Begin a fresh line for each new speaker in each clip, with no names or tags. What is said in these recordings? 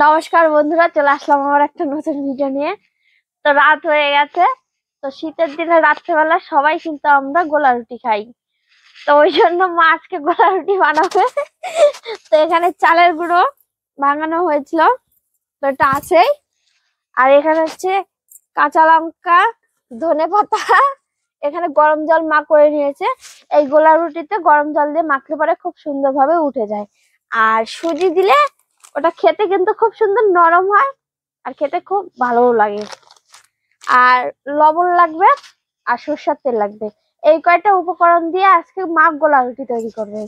নমস্কার বন্ধুরা, চলে আসলাম আমার একটা নতুন ভিডিও নিয়ে। তো রাত হয়ে গেছে। তো শীতের দিনে রাত্রেবেলা সবাই কিন্তু আমরা গোলা রুটি খাই। তো ওই জন্য মা আজকে গোলা রুটি বানাবে। তো এখানে চালের গুঁড়ো ভাঙানো হয়েছিল, তো এটা আছেই। আর এখানে হচ্ছে কাঁচা লঙ্কা, ধনেপাতা, এখানে গরম জল মা করে নিয়েছে। এই গোলা রুটিতে গরম জল দিয়ে মাখলে পরে খুব সুন্দরভাবে উঠে যায়। আর সুজি দিলে ওটা খেতে কিন্তু খুব সুন্দর নরম হয়, আর খেতে খুব ভালো লাগে। আর লবণ লাগবে, আর সরষের তেল লাগবে। এই কয়টা উপকরণ দিয়ে আজকে মা গোলা রুটি তৈরি করবে।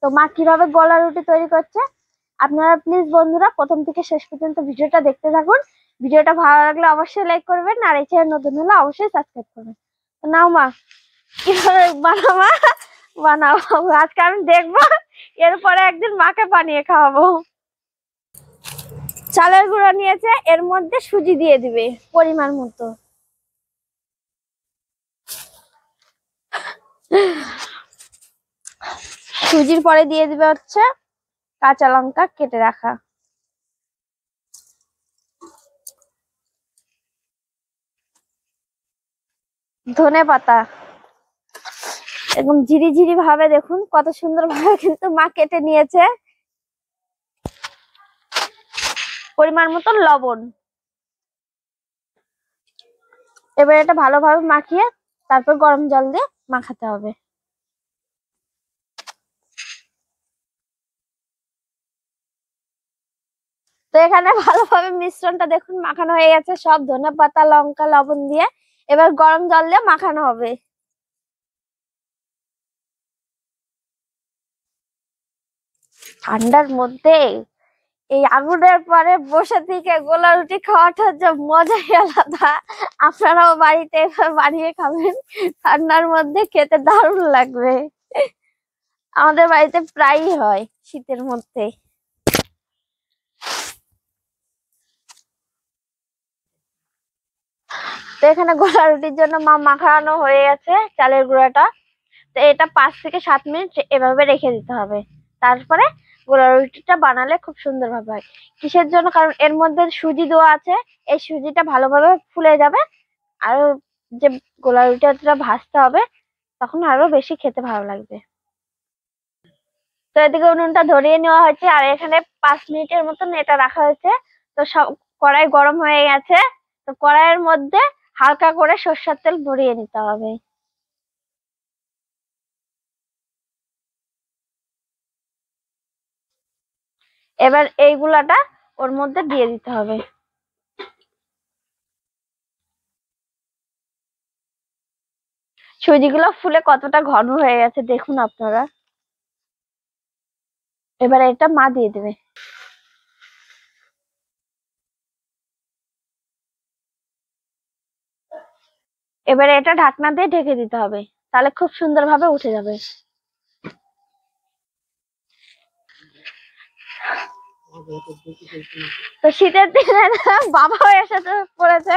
তো মা কিভাবে গোলা রুটি তৈরি করছে আপনারা প্লিজ বন্ধুরা প্রথম থেকে শেষ পর্যন্ত ভিডিওটা দেখতে থাকুন। ভিডিওটা ভালো লাগলে অবশ্যই লাইক করবেন, আর এই চ্যানেল নতুন হলে অবশ্যই সাবস্ক্রাইব করবেন। তো নাও মা, কিভাবে বানাবো বানাও, আজকে আমি দেখবো, এরপরে একদিন মাকে বানিয়ে খাওয়াবো। চালের গুঁড়ো নিয়েছে, এর মধ্যে সুজি দিয়ে দিবে পরিমাণ মতো। সুজির পরে দিয়ে দিবে হচ্ছে কাঁচা লঙ্কা কেটে রাখা, ধনে পাতা একদম ঝিরি ভাবে, দেখুন কত সুন্দর ভাবে কিন্তু মা কেটে নিয়েছে। পরিমাণ মতো লবণ। এবার এটা ভালোভাবে মাখিয়ে তারপর গরম জল দিয়ে মাখাতে হবে। তো এখানে ভালোভাবে মিশ্রণটা দেখুন মাখানো হয়ে গেছে সব ধনে পাতা লঙ্কা লবণ দিয়ে। এবার গরম জল দিয়ে মাখানো হবে। ঠান্ডার মধ্যে এই আগুনের পরে বসে থেকে গোলা রুটি খাওয়াটার যে মজাই আলাদা। আপনারাও বাড়িতে বানিয়ে খাবেন, ঠান্ডার মধ্যে খেতে দারুণ লাগবে। আমাদের বাড়িতে প্রায়ই হয় শীতের মধ্যে। তো এখানে গোলা রুটির জন্য মা মাখানো হয়ে গেছে চালের গুঁড়াটা। তো এটা 5 থেকে 7 মিনিট এভাবে রেখে দিতে হবে। তারপরে গোলা রুটিটা বানালে খুব সুন্দর ভাবে হয়। কিসের জন্য? কারণ এর মধ্যে সুজি দেওয়া আছে, এই সুজিটা ভালোভাবে ফুলে যাবে। আর যে গোলা রুটিটা ভাজতে হবে, তখন আরো বেশি খেতে ভালো লাগবে। তো এদিকে উনুনটা ধরিয়ে নেওয়া হয়েছে, আর এখানে 5 মিনিটের মতন এটা রাখা হয়েছে। তো সব কড়াই গরম হয়ে গেছে। তো কড়াইয়ের মধ্যে হালকা করে সরষের তেল ভরিয়ে নিতে হবে। এবার এই গুলাটা ওর মধ্যে দিয়ে দিতে হবে। সুজিগুলো ফুলে কতটা ঘন হয়ে গেছে দেখুন আপনারা। এবার এটা মা দিয়ে দেবে। এবারে এটা ঢাকনা দিয়ে ঢেকে দিতে হবে, তাহলে খুব সুন্দরভাবে উঠে যাবে। তো শীতের দিনে বাবাও এসে পড়েছে,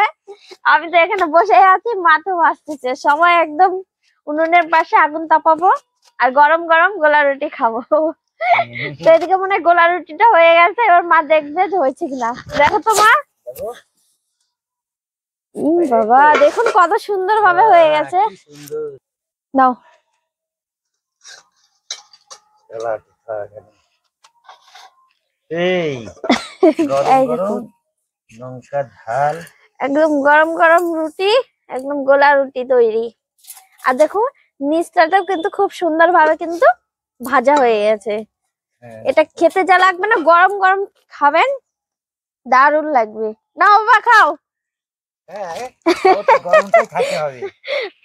আমি তো এখানে বসে আছি, মা তো ভাসতেছে। সময় একদম উনুনের পাশে আগুন তাপাবো আর গরম গরম গোলা রুটি খাবো। তো এদিকে মনে হয় গোলা রুটিটা হয়ে গেছে, এবার মা দেখবে যে হয়েছে কিনা। দেখো তো মা, বাবা দেখুন কত সুন্দর ভাবে হয়ে গেছে। নাও
এই দেখুন লঙ্কা ঝাল,
একদম গরম গরম রুটি, একদম গোলা রুটি তৈরি। আর দেখুন নিচটাটাও কিন্তু খুব সুন্দর ভাবে কিন্তু ভাজা হয়ে গেছে। এটা খেতে যা লাগবে না, গরম গরম খাবেন, দারুণ লাগবে। নাও বাবা খাও।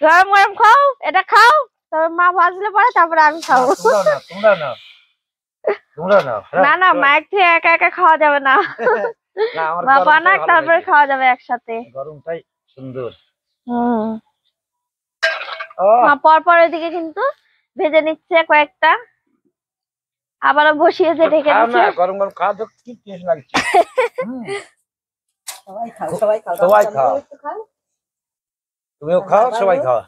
গরম গরম খাও, এটা খাও, তবে মা ভাজলে পরে তারপরে আমি খাবো। না না, মায়ের থেকে একা একা খাওয়া যাবে না। মা বানাক তারপরে খাওয়া যাবে একসাথে।
গরমটাই সুন্দর।
মা পর ওইদিকে কিন্তু ভেজে নিচ্ছে কয়েকটা, আবারও বসিয়েছে ঢেকে দিচ্ছে।
গরম গরম খাওয়া তো কি টেস্ট লাগছে। সবাই খাও, তুমিও খাও, সবাই খাও।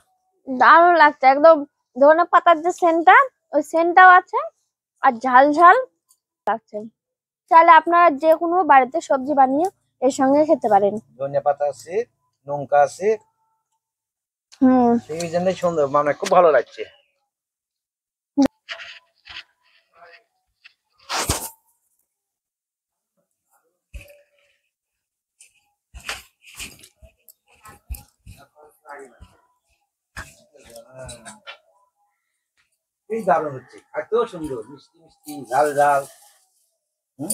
দারুণ লাগছে একদম। ধনে পাতার যে সেন্টটা, ওই সেন্টটাও আছে, আর ঝাল ঝাল লাগছে। চাইলে আপনারা যে কোনো বাড়িতে সবজি বানিয়ে এর সঙ্গে খেতে পারেন।
ধনিয়া পাতা আছে, লঙ্কা আছে,
হুম।
সেই জন্যই সুন্দর, মানে খুব ভালো লাগছে। এই দারুণ হচ্ছে, এত সুন্দর, মিষ্টি মিষ্টি, ঝাল ঝাল। হম,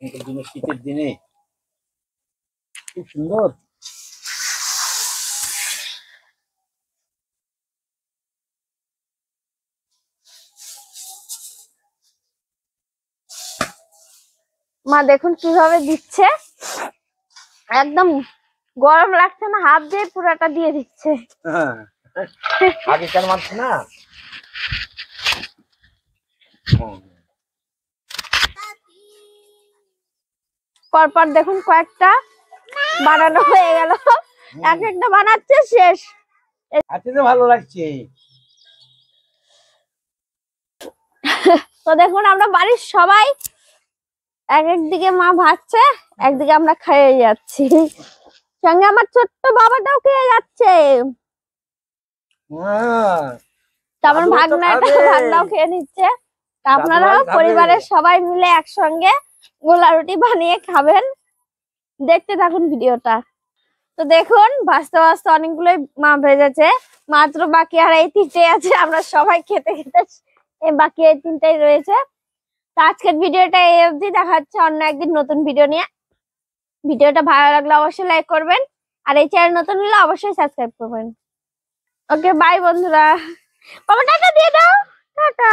এই দিনে, শীতের দিনে খুব সুন্দর।
মা দেখুন কিভাবে দিচ্ছে, একদম গরম লাগছে না, হাত দিয়ে পুরাটা দিয়ে দিচ্ছে।
হ্যাঁ, আগেকার মাছ না। হুম।
পরপর দেখুন কয়েকটা বানানো হয়ে গেল, এক একটা বানাচ্ছে শেষ।
আজকে তো ভালো লাগছে।
তো দেখুন আমরা বাড়ির সবাই এক একদিকে মা ভাজছে, একদিকে আমরা খেয়ে যাচ্ছি, সঙ্গে আমার ছোট্ট বাবাটাও খেয়ে যাচ্ছে।
হ্যাঁ,
তারপর
দাদুও তো খাবে।
ভাগনাও খেয়ে নিচ্ছে। তা আপনারা
দাদুভাই খাবে।
পরিবারের সবাই মিলে একসঙ্গে গোলা রুটি বানিয়ে খাবেন। দেখতে থাকুন ভিডিওটা। তো দেখুন ভাজতে ভাজতে অনেকগুলোই মা ভেজেছে, মাত্র বাকি আর এই তিনটে আছে। আমরা সবাই খেতে খেতে বাকি এই তিনটাই রয়েছে। তো আজকের ভিডিওটা এই অবধি, দেখা হচ্ছে অন্য একদিন নতুন ভিডিও নিয়ে। ভিডিওটা ভালো লাগলে অবশ্যই লাইক করবেন, আর এই চ্যানেল নতুন হলে অবশ্যই সাবস্ক্রাইব করবেন। ওকে বাই বন্ধুরা, বাবা টাটা দিয়ে দাও, টাটা।